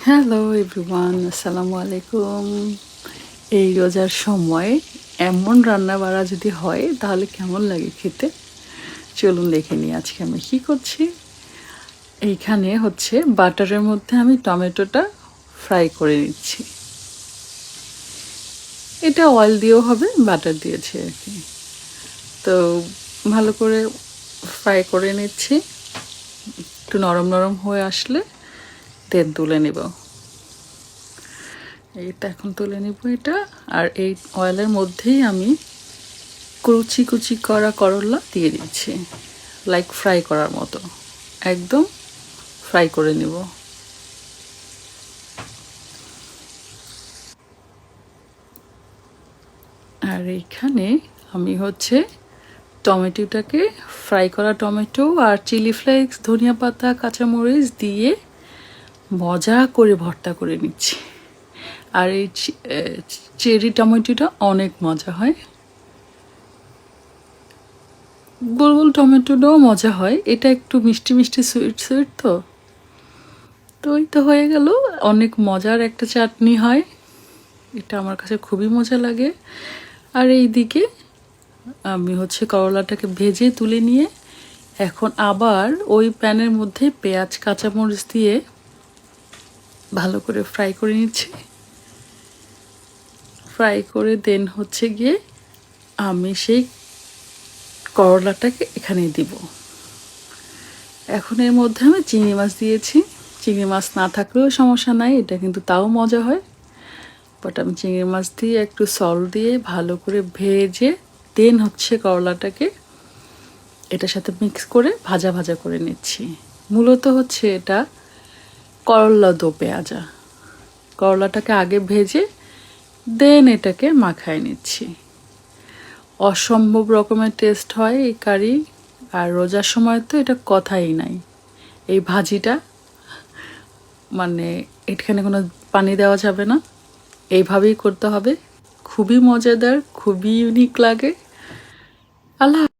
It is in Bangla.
হ্যালো এভরিওয়ান, আসসালামু আলাইকুম। এই রোজার সময় এমন রান্না বাড়া যদি হয় তাহলে কেমন লাগে খেতে, চলুন দেখে নিই আজকে আমি কী করছি। এইখানে হচ্ছে বাটারের মধ্যে আমি টমেটোটা ফ্রাই করে নিচ্ছি। এটা অয়েল দিয়েও হবে, বাটার দিয়েছি আর কি। তো ভালো করে ফ্রাই করে নিচ্ছি, একটু নরম নরম হয়ে আসলে দেন তুলে নেব। এইটা এখন তুলে নিব এটা। আর এই অয়েলের মধ্যেই আমি কুচি কুচি করা করলা দিয়ে দিচ্ছি, লাইক ফ্রাই করার মতো একদম ফ্রাই করে নিব। আর এইখানে আমি হচ্ছে টমেটোটাকে ফ্রাই করা টমেটো আর চিলি ফ্লেক্স, ধনিয়া পাতা, কাঁচামরিচ দিয়ে মজা করে ভর্তা করে নিচ্ছি। আর এই চেরি টমেটোটা অনেক মজা হয়, গোল টমেটোটাও মজা হয়। এটা একটু মিষ্টি মিষ্টি সুইট সুইট তো ওই তো হয়ে গেল। অনেক মজার একটা চাটনি হয়, এটা আমার কাছে খুবই মজা লাগে। আর এই দিকে আমি হচ্ছে করলাটাকে ভেজে তুলে নিয়ে এখন আবার ওই প্যানের মধ্যে পেঁয়াজ কাঁচামরিচ দিয়ে ভালো করে ফ্রাই করে নিচ্ছি। ফ্রাই করে দেন হচ্ছে গিয়ে আমি সেই করলাটাকে এখানে দিব। এখন এর মধ্যে আমি চিংড়ি মাছ দিয়েছি। চিংড়ি মাছ না থাকলেও সমস্যা নাই, এটা কিন্তু তাও মজা হয়। বাট আমি চিংড়ি মাছ দিয়ে একটু সল্ট দিয়ে ভালো করে ভেজে দেন হচ্ছে করলাটাকে এটার সাথে মিক্স করে ভাজা ভাজা করে নিচ্ছি। মূলত হচ্ছে এটা করলা দো পেঁয়াজা। করলাটাকে আগে ভেজে দেন এটাকে মাখায় নিচ্ছি। অসম্ভব রকমের টেস্ট হয় এই কারি। আর রোজার সময় তো এটা কথাই নাই। এই ভাজিটা মানে এখানে কোনো পানি দেওয়া যাবে না, এইভাবেই করতে হবে। খুবই মজাদার, খুবই ইউনিক লাগে। আল্লাহ।